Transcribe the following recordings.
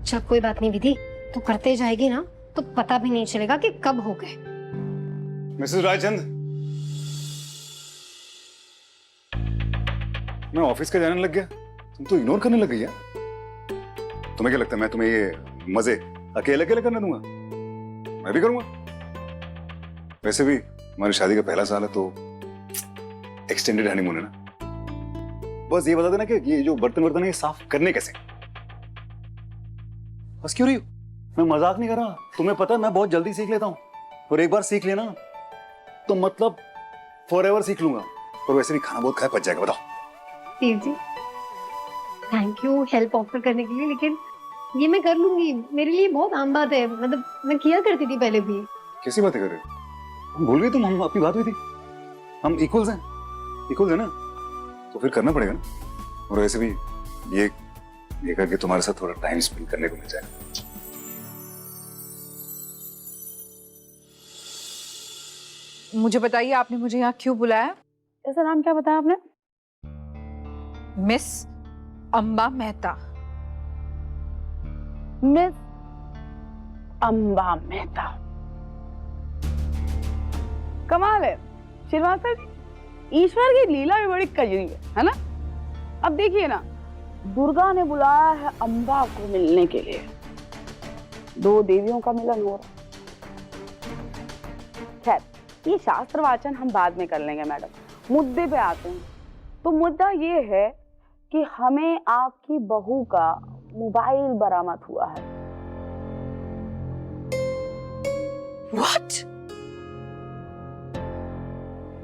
चल कोई बात नहीं विधि, तू करते जाएगी ना तो पता भी नहीं चलेगा कि कब हो गए। मिसेस रायचंद, मैं ऑफिस का जाने लग गया, तुम तो इग्नोर करने लग गई यार। तुम्हें क्या लगता है मैं तुम्हें ये मजे अकेले अकेले करने दूंगा? मैं भी करूंगा। वैसे भी हमारी शादी का पहला साल है तो एक्सटेंडेड हनीमून है ना। बस ये बता देना कि ये जो बर्तन वर्तन है ये साफ करने कैसे। बस क्यों रही हो? मैं मजाक नहीं कर रहा, तुम्हें पता है मैं बहुत जल्दी सीख लेता हूँ, और एक बार सीख लेना तो मतलब फॉरएवर सीख लूंगा। और वैसे भी खाना बहुत खाया पच जाएगा। बताओ। जी थैंक यू हेल्प ऑफर करने के लिए, लेकिन ये मैं कर लूंगी, मेरे लिए बहुत आम बात है, मतलब मैं किया करती थी पहले भी। कैसी बातें कर रहे हो? हम भूल गए तुम, हम अपनी बात हुई थी, हम इक्वल्स हैं, इक्वल्स है ना, तो फिर करना पड़ेगा ना। और वैसे भी ये करके तुम्हारे साथ थोड़ा टाइम स्पेंड करने को मिल जाएगा। मुझे बताइए आपने मुझे यहाँ क्यों बुलाया? ऐसा नाम क्या बताया आपने? मिस अंबा मेहता। मिस अंबा मेहता, कमाल है श्रीवास्तव जी, ईश्वर की लीला भी बड़ी कजरी है ना। अब देखिए ना, दुर्गा ने बुलाया है अंबा को मिलने के लिए, दो देवियों का मिलन हो रहा। खैर, ये शास्त्र वाचन हम बाद में कर लेंगे मैडम, मुद्दे पे आते हैं। तो मुद्दा ये है कि हमें आपकी बहू का मोबाइल बरामद हुआ है। What?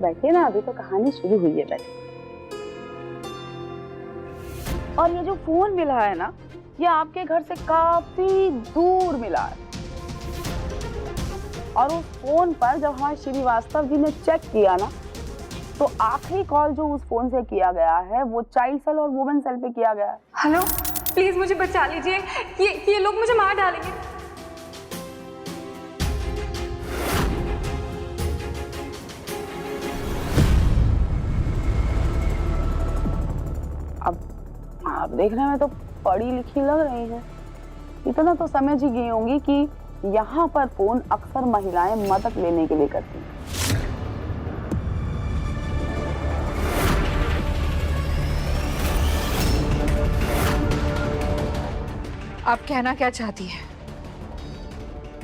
बैठिए ना, अभी तो कहानी शुरू हुई है, बैठिए। और ये जो फोन मिला है ना, ये आपके घर से काफी दूर मिला है। और उस फोन पर जब हमारे श्रीवास्तव जी ने चेक किया ना, तो आखिरी कॉल जो उस फोन से किया गया है वो चाइल्ड सेल और वुमेन सेल पे किया गया है। हेलो, प्लीज मुझे बचा लीजिए, ये लोग मुझे मार डालेंगे। अब आप देखने में तो पढ़ी लिखी लग रही हैं, इतना तो समझ ही गई होंगी कि यहाँ पर फोन अक्सर महिलाएं मदद लेने के लिए करती हैं। आप कहना क्या चाहती है?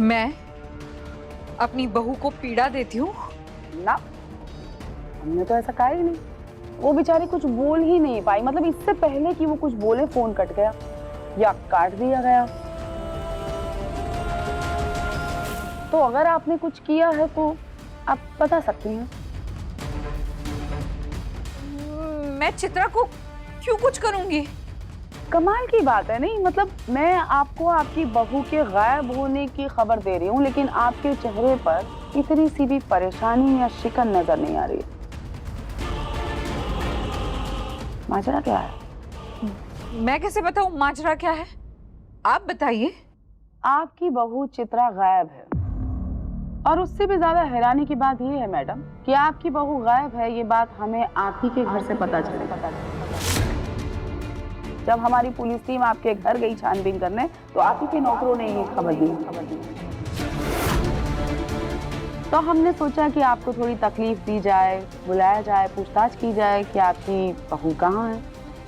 मैं अपनी बहू को पीड़ा देती हूँ? ना, हमने तो ऐसा कहा ही नहीं। वो बेचारी कुछ बोल ही नहीं पाई, मतलब इससे पहले कि वो कुछ बोले फोन कट गया या काट दिया गया। तो अगर आपने कुछ किया है तो आप बता सकती हैं। मैं चित्रा को क्यों कुछ करूंगी? कमाल की बात है, नहीं मतलब मैं आपको आपकी बहू के गायब होने की खबर दे रही हूँ, लेकिन आपके चेहरे पर इतनी सी भी परेशानी या शिकन नजर नहीं आ रही है। माजरा क्या है? मैं कैसे बताऊं माजरा क्या है? आप बताइए। आपकी बहू चित्रा गायब है, और उससे भी ज्यादा हैरानी की बात यह है मैडम कि आपकी बहू गायब है, ये बात हमें आप ही के घर से पता चले। जब हमारी पुलिस टीम आपके घर गई छानबीन करने, तो आप ही के नौकरों ने ये खबर दी। तो हमने सोचा कि आपको थोड़ी तकलीफ दी जाए, बुलाया जाए, पूछताछ की जाए कि आपकी बहू कहाँ है,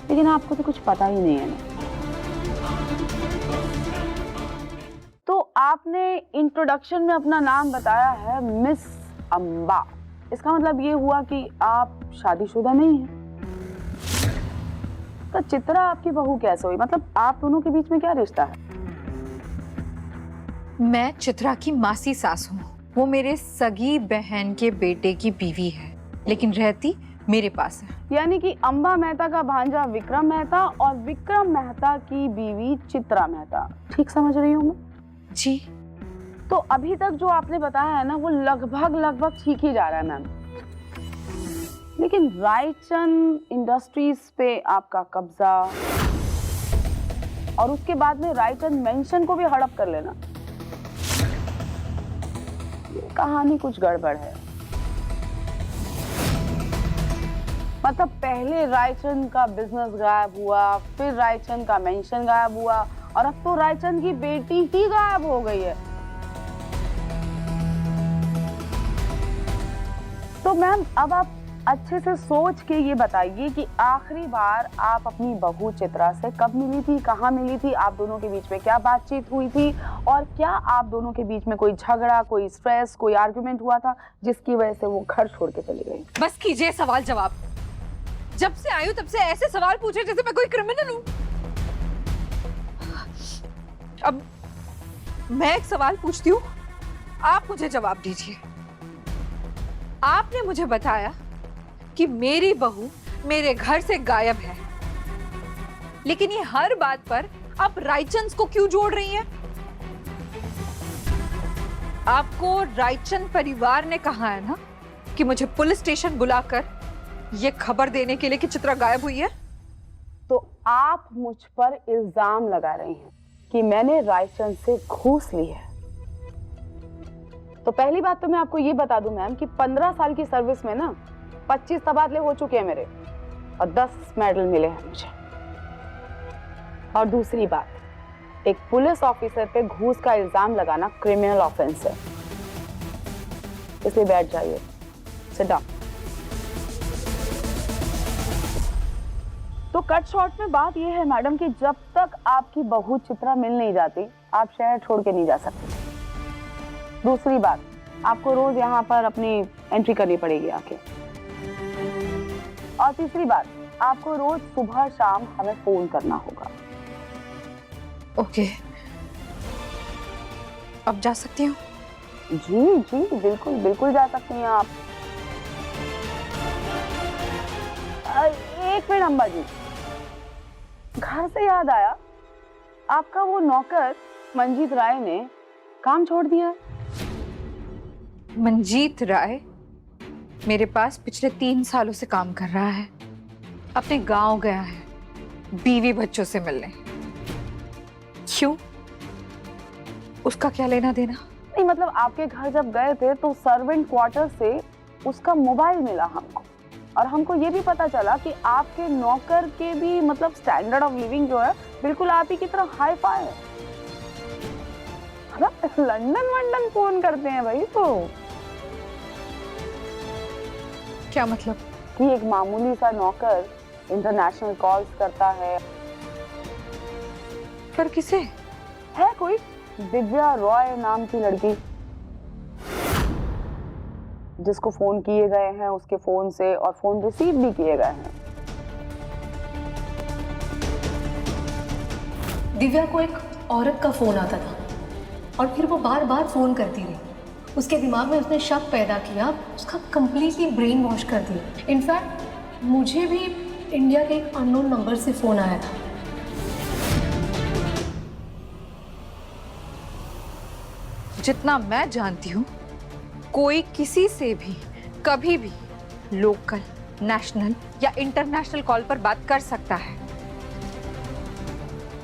लेकिन आपको तो कुछ पता ही नहीं है ना। तो आपने इंट्रोडक्शन में अपना नाम बताया है मिस अंबा, इसका मतलब ये हुआ कि आप शादीशुदा नहीं हैं। तो चित्रा आपकी बहू कैसे हुई? मतलब आप दोनों के बीच में क्या रिश्ता है? मैं चित्रा की मासी सास हूँ। वो मेरे सगी बहन के बेटे की बीवी है, लेकिन रहती मेरे पास है। यानी कि अंबा मेहता का भांजा विक्रम मेहता और विक्रम मेहता की बीवी चित्रा मेहता, ठीक समझ रही हूँ मैं? जी। तो अभी तक जो आपने बताया है ना, वो लगभग ठीक ही जा रहा है मैम। लेकिन रायचंद इंडस्ट्रीज पे आपका कब्जा, और उसके बाद में रायचंद मेंशन को भी हड़प कर लेना, ये कहानी कुछ गड़बड़ है। मतलब पहले रायचंद का बिजनेस गायब हुआ, फिर रायचंद का मेंशन गायब हुआ, और अब तो रायचंद की बेटी ही गायब हो गई है। तो मैम अब आप अच्छे से सोच के ये बताइए कि आखिरी बार आप अपनी बहू चित्रा से कब मिली थी, कहाँ मिली थी, आप दोनों के बीच में क्या बातचीत हुई थी, और क्या आप दोनों के बीच में कोई झगड़ा, कोई स्ट्रेस, कोई आर्गुमेंट हुआ था जिसकी वजह से वो घर छोड़ के चली गई? बस कीजिए सवाल जवाब। जब से आई हूं तब से ऐसे सवाल पूछे जैसे मैं कोई क्रिमिनल हूं। अब मैं एक सवाल पूछती हूँ, आप मुझे जवाब दीजिए। आपने मुझे बताया कि मेरी बहू मेरे घर से गायब है, लेकिन ये हर बात पर आप रायचंद को क्यों जोड़ रही हैं? आपको रायचंद परिवार ने कहा है ना कि मुझे पुलिस स्टेशन बुलाकर ये खबर देने के लिए कि चित्रा गायब हुई है। तो आप मुझ पर इल्जाम लगा रही हैं कि मैंने रायचंद से घूस ली है। तो पहली बात तो मैं आपको ये बता दूं मैम कि 15 साल की सर्विस में ना 25 तबादले हो चुके हैं मेरे, और 10 मेडल मिले हैं मुझे। और दूसरी बात, एक पुलिस ऑफिसर पे घूस का इल्जाम लगाना क्रिमिनल ऑफेंस है, इसलिए बैठ जाइए, सिट डाउन। तो कट शॉर्ट में बात यह है मैडम कि जब तक आपकी बहू चित्रा मिल नहीं जाती, आप शहर छोड़ के नहीं जा सकते। दूसरी बात, आपको रोज यहाँ पर अपनी एंट्री करनी पड़ेगी आके। और तीसरी बात, आपको रोज सुबह शाम हमें फोन करना होगा। ओके, अब जा सकती हूँ? जी जी बिल्कुल बिल्कुल जा सकती हैं आप। एक मिनट अम्बा जी, घर से याद आया, आपका वो नौकर मंजीत राय ने काम छोड़ दिया। मंजीत राय मेरे पास पिछले 3 सालों से काम कर रहा है, अपने गांव गया है बीवी बच्चों से मिलने। क्यों? उसका क्या लेना देना? नहीं मतलब आपके घर जब गए थे तो सर्वेंट क्वार्टर से उसका मोबाइल मिला हमको, और हमको ये भी पता चला कि आपके नौकर के भी मतलब स्टैंडर्ड ऑफ लिविंग जो है बिल्कुल आप ही की तरह हाई फाई है। लंदन वंदन फोन करते हैं भाई। तो क्या मतलब? कि एक मामूली सा नौकर इंटरनेशनल कॉल्स करता है। पर किसे? है कोई दिव्या रॉय नाम की लड़की, जिसको फोन किए गए हैं उसके फोन से, और फोन रिसीव भी किए गए हैं। दिव्या को एक औरत का फोन आता था और फिर वो बार बार फोन करती रही। उसके दिमाग में उसने शक पैदा किया, उसका कंप्लीटली ब्रेन वॉश कर दिया। इनफैक्ट मुझे भी इंडिया के एक अननोन नंबर से फोन आया था। जितना मैं जानती हूँ, कोई किसी से भी कभी भी लोकल, नेशनल या इंटरनेशनल कॉल पर बात कर सकता है।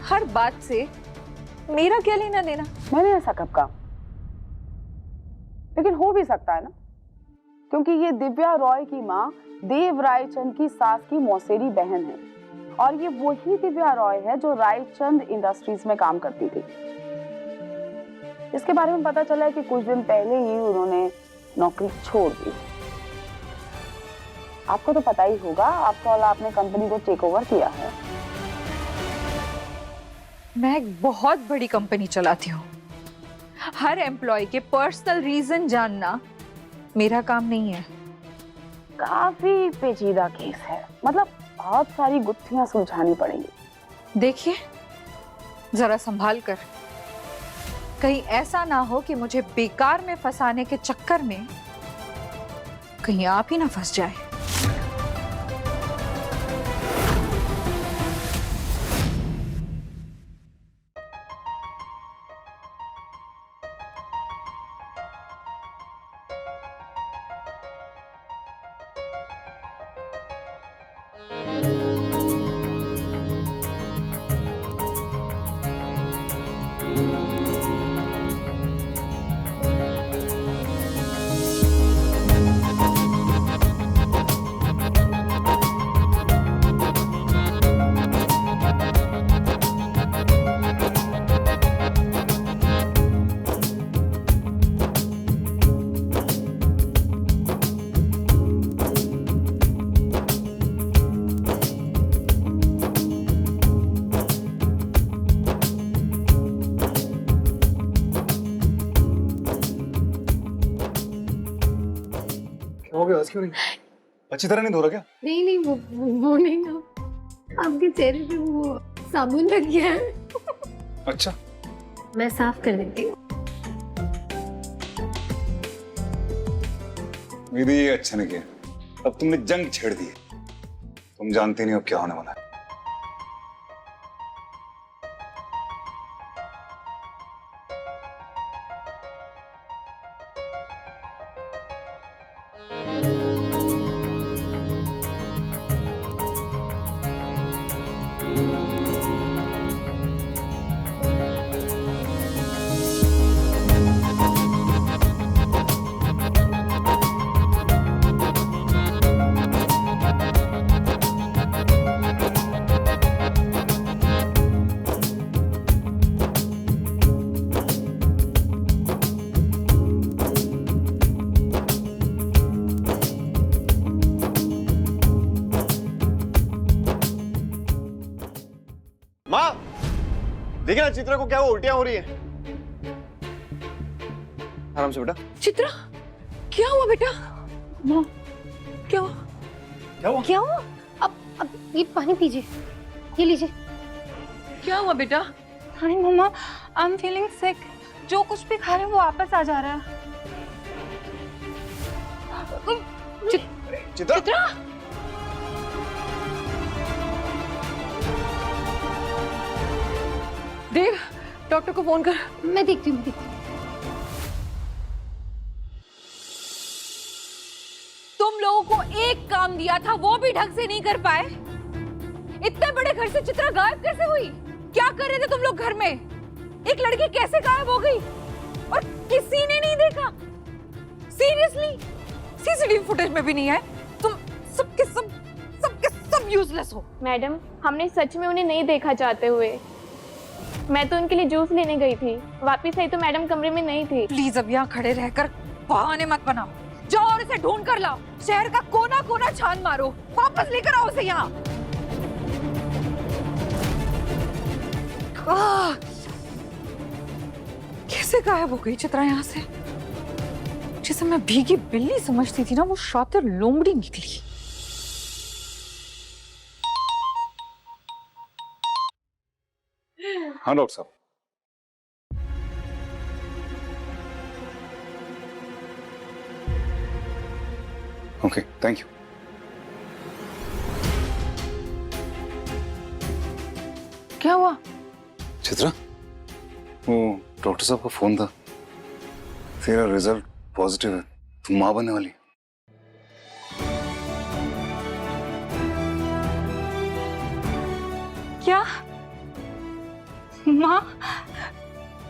हर बात से मेरा क्या लेना देना? मैंने ऐसा कब कहा? लेकिन हो भी सकता है ना, क्योंकि ये दिव्या रॉय की माँ देव रायचंद की सास की मौसेरी बहन है, और ये वही दिव्या रॉय है जो रायचंद इंडस्ट्रीज में काम करती थी। इसके बारे में पता चला है कि कुछ दिन पहले ही उन्होंने नौकरी छोड़ दी। आपको तो पता ही होगा, आफ्टर ऑल आपने कंपनी को टेक ओवर किया है। मैं एक बहुत बड़ी कंपनी चलाती हूँ। हर एम्प्लॉय के पर्सनल रीजन जानना मेरा काम नहीं है। काफी पेचीदा केस है, मतलब बहुत सारी गुत्थियां सुलझानी पड़ेंगी। देखिए, जरा संभाल कर, कहीं ऐसा ना हो कि मुझे बेकार में फंसाने के चक्कर में कहीं आप ही ना फंस जाए। क्यों रही? अच्छी तरह नहीं धो रहा क्या? नहीं नहीं, वो नहीं ना, आपके चेहरे पे वो साबुन लग गया है। अच्छा, मैं साफ कर देती हूँ। मेरी ये अच्छा नहीं किया। अब तुमने जंग छेड़ दी है। तुम जानते नहीं अब क्या होने वाला है। माँ, देखिए ना चित्रा को क्या वो उल्टियां हो रही है। आराम से बेटा। चित्रा, क्या हुआ बेटा? माँ, क्या हुआ? क्या हुआ? क्या हुआ? अब ये पानी पीजिए, ये लीजिए। क्या हुआ बेटा? हाय मम्मा, आई एम फीलिंग सिक। जो कुछ भी खा रहे हैं वो वापस आ जा रहा है। चित्रा, चित्रा, देव, डॉक्टर को फोन कर। मैं देखती हूँ, देखती हूँ। तुम लोगों को एक काम दिया था वो भी ढंग से नहीं कर पाए। इतने बड़े घर से चित्रा गायब कैसे हुई? क्या कर रहे थे तुम लोग घर में? एक लड़की कैसे गायब हो गई और किसी ने नहीं देखा? सीरियसली, सीसीटीवी फुटेज में भी नहीं है। तुम सबके सब यूजलेस हो। मैडम, हमने सच में उन्हें नहीं देखा चाहते हुए। मैं तो उनके लिए जूस लेने गई थी, वापिस आई तो मैडम कमरे में नहीं थी। प्लीज अब यहाँ खड़े रहकर बहाने मत बनाओ। जाओ और इसे ढूंढ कर लाओ। शहर का कोना कोना छान मारो, वापस लेकर आओ उसे यहाँ। कैसे गायब हो गई चित्रा यहाँ से? जिसे मैं भीगी बिल्ली समझती थी ना, वो शातिर लोमड़ी निकली। हाँ डॉक्टर साहब। Okay, thank you. क्या हुआ? चित्रा, वो डॉक्टर साहब का फोन था। तेरा रिजल्ट पॉजिटिव है, तुम मां बनने वाली। क्या? माँ,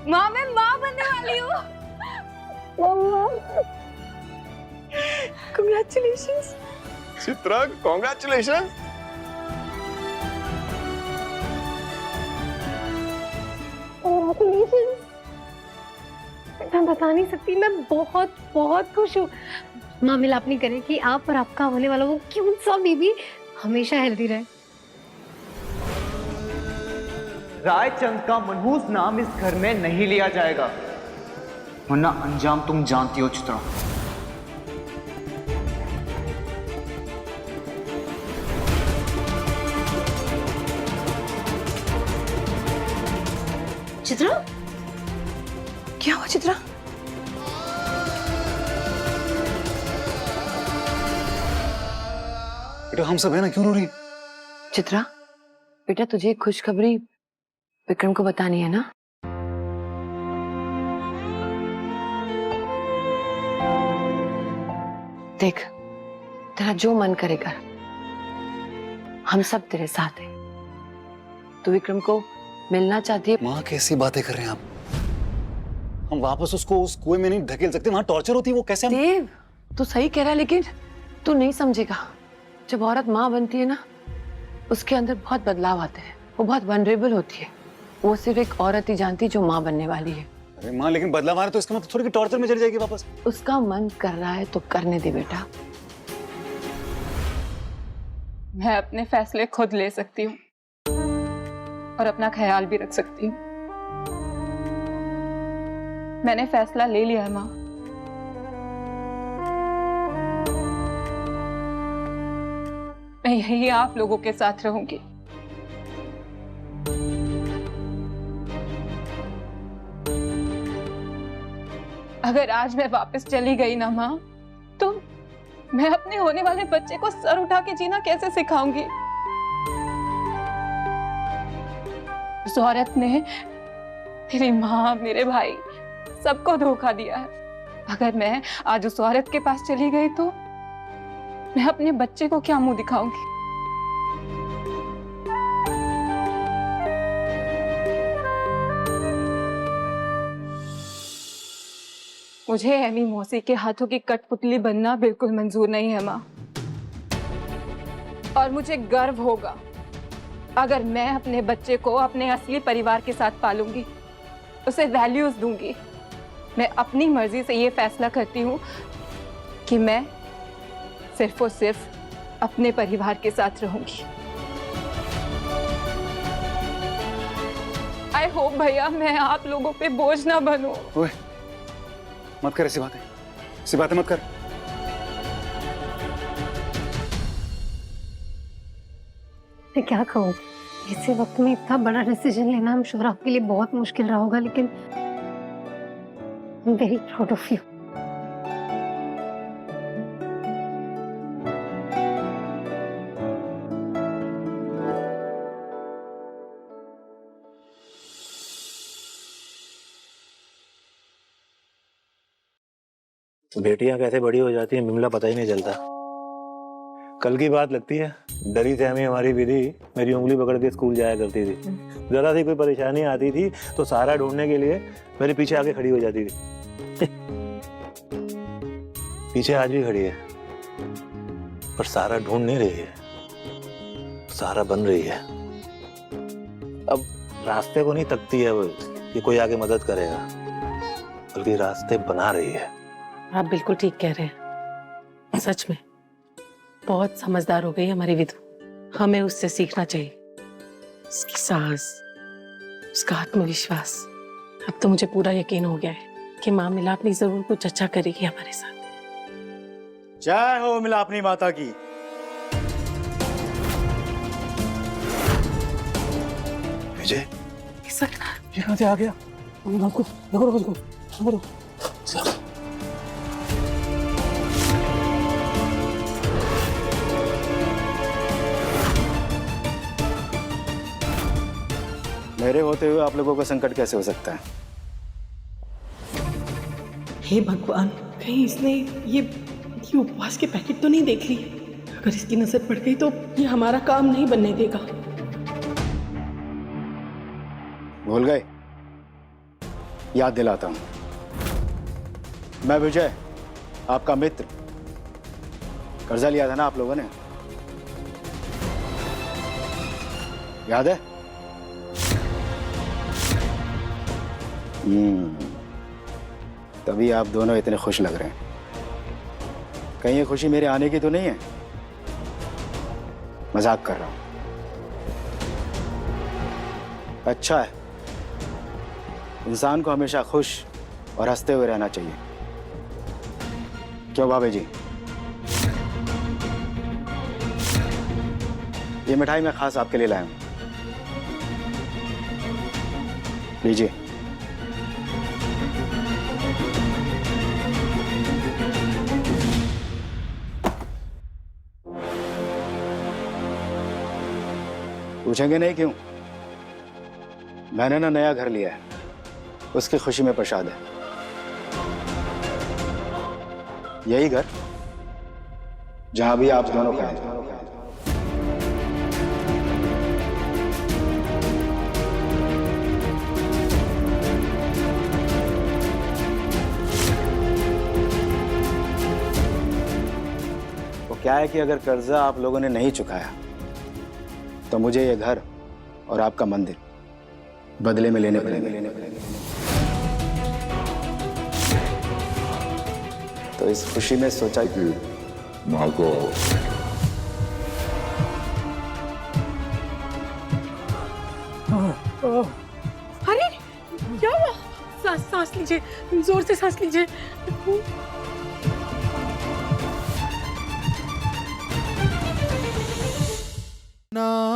माँ मैं माँ बनने वाली हूँ। Congratulations. चित्रा, कॉन्ग्रेचुलेशन। मैं बता नहीं सकती, मैं बहुत बहुत खुश हूँ। माँ मिलापनी करे कि आप और आपका होने वाला वो क्यूट सा बेबी हमेशा हेल्दी रहे। रायचंद का मनहूस नाम इस घर में नहीं लिया जाएगा, वरना अंजाम तुम जानती हो चित्रा। चित्रा, क्या हुआ चित्रा? बेटा हम सब है ना, क्यों रो रही है? चित्रा, बेटा तुझे एक खुशखबरी विक्रम को बतानी है ना? देख, तेरा जो मन करेगा, हम सब तेरे साथ हैं। तू विक्रम को मिलना चाहती है? माँ कैसी बातें कर रहे हैं आप? हम वापस उसको उस कुएं में नहीं ढकेल सकते, वहां टॉर्चर होती है। वो कैसे हम... देव, तू सही कह रहा है, लेकिन तू नहीं समझेगा। जब औरत माँ बनती है ना, उसके अंदर बहुत बदलाव आते हैं। वो बहुत वनरेबल होती है। वो सिर्फ एक औरत ही जानती जो माँ बनने वाली है। अरे माँ, लेकिन बदलाव आ रहा है तो इसका मतलब थोड़ी कि टॉर्चर में चली जाएगी वापस। उसका मन कर रहा है तो करने दे बेटा। मैं अपने फैसले खुद ले सकती हूँ और अपना ख्याल भी रख सकती हूँ। मैंने फैसला ले लिया है माँ। मैं यही आप लोगों के साथ रहूंगी। अगर आज मैं वापस चली गई ना माँ, तो मैं अपने होने वाले बच्चे को सर उठा के जीना कैसे सिखाऊंगी? उस औरत ने मेरी माँ, मेरे भाई, सबको धोखा दिया है। अगर मैं आज उस औरत के पास चली गई तो मैं अपने बच्चे को क्या मुंह दिखाऊंगी? मुझे एमी मौसी के हाथों की कठपुतली बनना बिल्कुल मंजूर नहीं है माँ। और मुझे गर्व होगा अगर मैं अपने बच्चे को अपने असली परिवार के साथ पालूंगी, उसे वैल्यूज दूंगी। मैं अपनी मर्जी से ये फैसला करती हूँ कि मैं सिर्फ और सिर्फ अपने परिवार के साथ रहूंगी। आई होप भैया मैं आप लोगों पे बोझ ना बनूं। ओए, मत कर ऐसी बातें मत कर। मैं क्या कहूँ, ऐसे वक्त में इतना बड़ा डिसीजन लेना हम श्योर आपके लिए बहुत मुश्किल रहा होगा, लेकिन I am very proud of you. बेटियां कैसे बड़ी हो जाती हैं बिमला पता ही नहीं चलता। कल की बात लगती है, डरी सहमी हमारी विधि मेरी उंगली पकड़ के स्कूल जाया करती थी। जरा सी कोई परेशानी आती थी तो सहारा ढूंढने के लिए मेरे पीछे आके खड़ी हो जाती थी। पीछे आज भी खड़ी है, पर सहारा ढूंढ नहीं रही है, सहारा बन रही है। अब रास्ते को नहीं तकती है वो कि कोई आके मदद करेगा, बल्कि रास्ते बना रही है। आप बिल्कुल ठीक कह रहे हैं। सच में बहुत समझदार हो गई हमारी विधु। हमें उससे सीखना चाहिए। उसकी साहस, उसका आत्मविश्वास। अब तो मुझे पूरा यकीन हो गया है कि माँ मिलापनी जरूर कुछ अच्छा करेगी हमारे साथ। जय हो मिलापनी माता की। विजय, सर ये कहाँ से आ गया? रुको। मेरे होते हुए आप लोगों का संकट कैसे हो सकता है? हे भगवान, कहीं इसने ये उपवास के पैकेट तो नहीं देख ली? अगर इसकी नजर पड़ गई तो ये हमारा काम नहीं बनने देगा। भूल गए? याद दिलाता हूं, मैं विजय, आपका मित्र। कर्जा लिया था ना आप लोगों ने, याद है? तभी आप दोनों इतने खुश लग रहे हैं। कहीं ये खुशी मेरे आने की तो नहीं है? मजाक कर रहा हूं। अच्छा है, इंसान को हमेशा खुश और हंसते हुए रहना चाहिए। क्यों भाभी जी? ये मिठाई मैं खास आपके लिए लाया हूं, लीजिए। पूछेंगे नहीं क्यों? मैंने ना नया घर लिया है, उसकी खुशी में प्रसाद है। यही घर जहां भी आप दोनों का है। वो क्या है कि अगर कर्जा आप लोगों ने नहीं चुकाया तो मुझे ये घर और आपका मंदिर बदले में लेने पड़ेंगे। तो इस खुशी में सोचा कि माँ को अरे क्या हुआ? सांस लीजिए, जोर से सांस लीजिए। ना